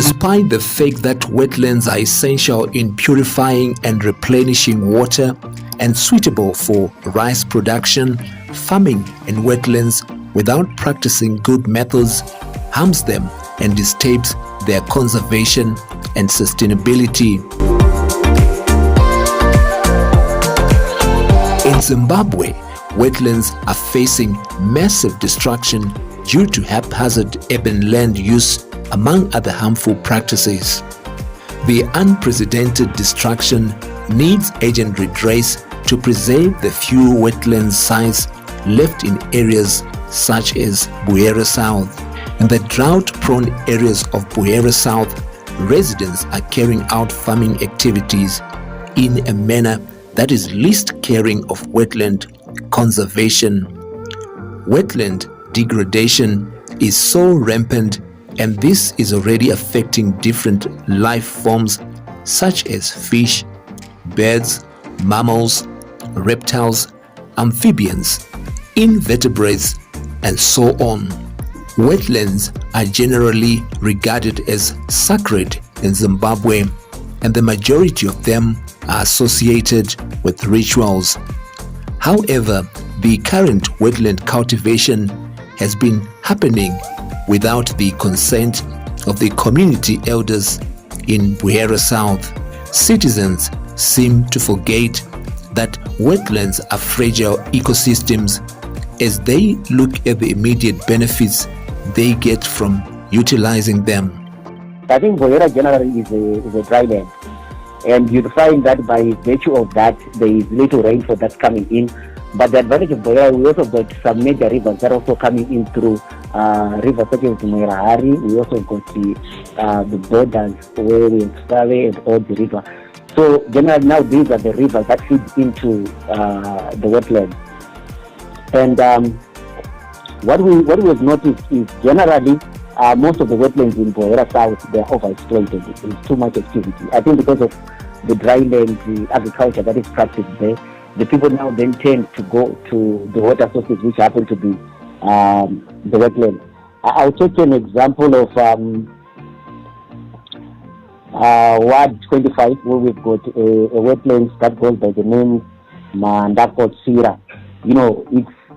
Despite the fact that wetlands are essential in purifying and replenishing water and suitable for rice production, farming in wetlands without practicing good methods harms them and disturbs their conservation and sustainability. In Zimbabwe, wetlands are facing massive destruction due to haphazard urban land use, among other harmful practices. The unprecedented destruction needs urgent redress to preserve the few wetland sites left in areas such as Buhera South. In the drought-prone areas of Buhera South, residents are carrying out farming activities in a manner that is least caring of wetland conservation. Wetland degradation is so rampant, and this is already affecting different life forms such as fish, birds, mammals, reptiles, amphibians, invertebrates, and so on. Wetlands are generally regarded as sacred in Zimbabwe, and the majority of them are associated with rituals. However, the current wetland cultivation has been happening without the consent of the community elders in Buhera South. Citizens seem to forget that wetlands are fragile ecosystems as they look at the immediate benefits they get from utilizing them. I think Buhera generally is a dry land, and you'll find that by virtue of that there is little rainfall that's coming in. But the advantage of Buhera, we also got some major rivers that are also coming in through rivers such as Muirahari. We also got the borders where we have Save and all the river. So generally now these are the rivers that feed into the wetlands. And what we have noticed is generally most of the wetlands in Buhera South, they are overexploited. There's too much activity. I think because of the dry land, the agriculture that is practiced there, the people now then tend to go to the water sources which happen to be the wetlands. I'll take an example of Ward 25, where we've got a wetlands that goes by the name Mandako Sira. You know,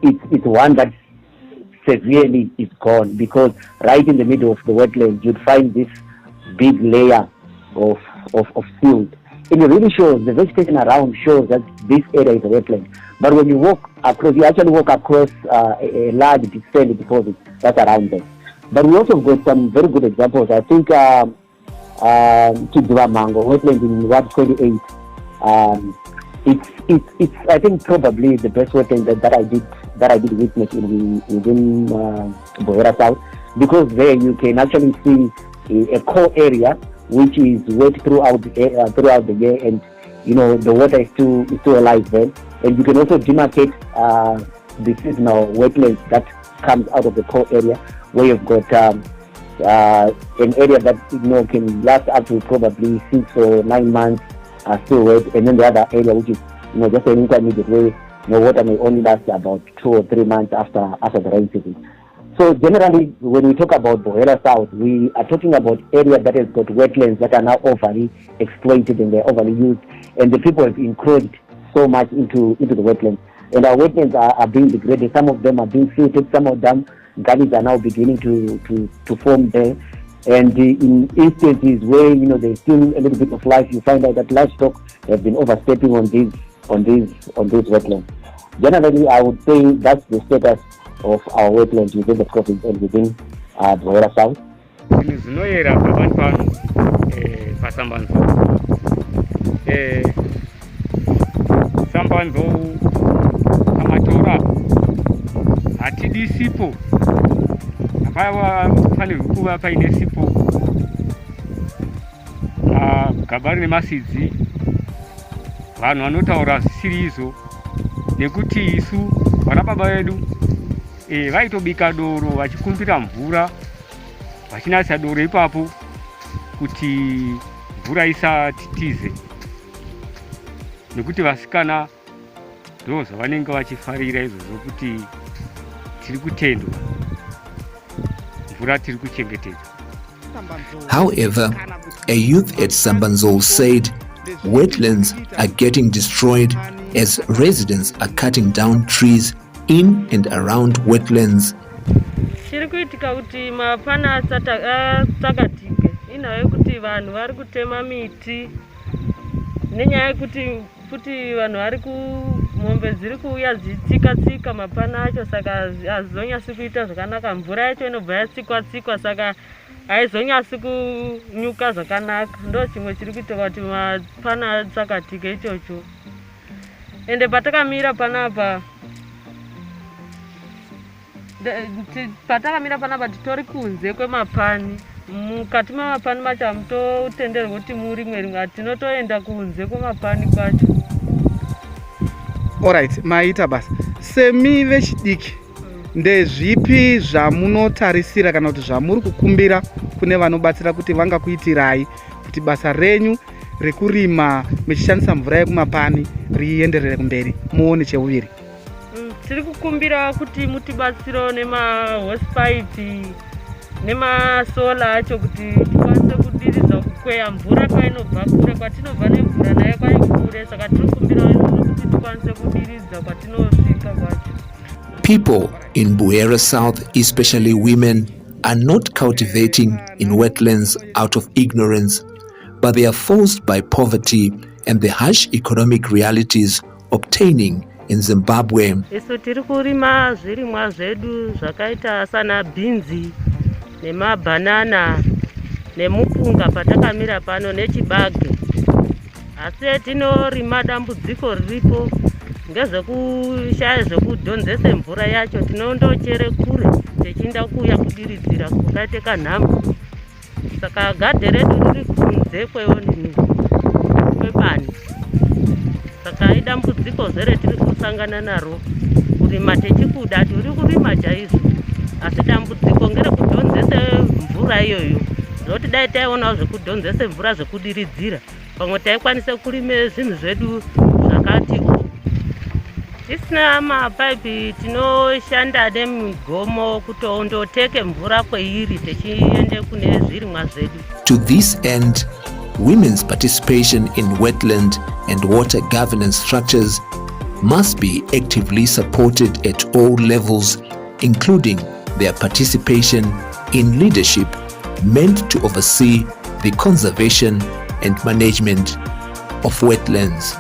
it's one that severely is gone, because right in the middle of the wetlands you'd find this big layer of silt. And it really shows, the vegetation around shows that this area is a wetland. But when you walk across, you actually walk across a large sandy deposit that's around there. But we also got some very good examples. I think Kidziva Mango, wetland in Ward 28, it's I think probably the best wetland that I did witness within Buhera South, because there you can actually see a core area which is wet throughout the year, and you know the water is still alive there. And you can also demarcate the seasonal wetlands that comes out of the core area, where you've got an area that can last up to probably 6 or 9 months still wet, and then the other area which is just an intermediate where water may only last about 2 or 3 months after the rain season. So generally, when we talk about Buhera South, we are talking about area that has got wetlands that are now overly exploited and they're overly used, and the people have encroached so much into the wetlands. And our wetlands are being degraded. Some of them are being filtered. Some of them, gullies are now beginning to form there. And in instances where there's still a little bit of life, you find out that livestock have been overstepping on these wetlands. Generally, I would say that's the status of our wetlands within the province and within Buhera South. Zvinoyera pavanhu pano pasambanzo. Sambanzo amatora hatidi sipo. Apaiwa fanirwa kuva paine sipo. Gaba rine masidzi. Vanhu vanotaura zvisiri izvo nekuti isu vana baba vedu vaitobika doro vachikumbira mvura, vachinatsa doro ipapo kuti mvura isatitize, nekuti vasikana ndo zvavanenge vachifarira izvozvo, kuti tiri kutendwa mvura tiri kuchengetedza. However, a youth at Sambanzol said wetlands are getting destroyed as residents are cutting down trees in and around wetlands. Chiri kuitika kuti mapana atsakatike inayo yekuti vanhu vari kutema miti nenyaya yekuti futi vanhu vari mombe dziri kuuya dzichitsika mapana acho, saka hazonyasi kuita zvakanaka. Mvura yacho inobva yatsikwa saka haizonyasi kunyuka zvakanaka. Ndo chimwe chiri kuita kuti mapana atsakatike ichocho. Ende patakamira panapa titori kunze kwemapani. Mukati memapani macho hamutotenderwa kuti murimwe rimwe, tinotoenda kunze kwemapani kwacho. Alright, maita basa. Semi vechidiki ndezvipi zvamunotarisira kana kuti zvamuri kukumbira kune vanobatsira kuti vangakuitirai kuti basa renyu rekurima mechishandisa mvura yekumapani rienderere kumberi muone cheuviri? Tiri kukumbira kuti mutibatsiro nemahosepipe nemasola acho kuti tikwanise kudiridza kukweya mvura kwainobva kure, kwatinobva nemvura nayo kwai kure, saka tiri kukumbira kuti tikwanise kudiridza kwatinosvika kwacho. People in Buhera South, especially women, are not cultivating in wetlands out of ignorance, but they are forced by poverty and the harsh economic realities obtaining in Zimbabwe. Isu tiri kurima zvirimwa zvedu zvakaita sana bhinzi nemabanana nemupunga patakamira pano nechibage. Asi tinorima dambudziko riripo ngezvekushaya zvekudhonzese mvura yacho, tinondochere kure techinda kuuya kudiridzira kwakaite kanhamba. Saka gadhe redu riri kunze kwepani. Saka idambudziko zere tiri kusangana naro. Kurima techikuda tiri kurima chaizvo, asi dambudziko ngerekudhonzese mvura iyoyo. Zoti dai taiona zvekudhonzese mvura zvekudiridzira, pamwe taikwanisa kurime zvinhu zvedu zvakati. Tisina mapaipi tinoshanda nemigomo kutondoteke mvura kweiri techiende kune zvirimwa zvedu. To this end, women's participation in wetland and water governance structures must be actively supported at all levels, including their participation in leadership meant to oversee the conservation and management of wetlands.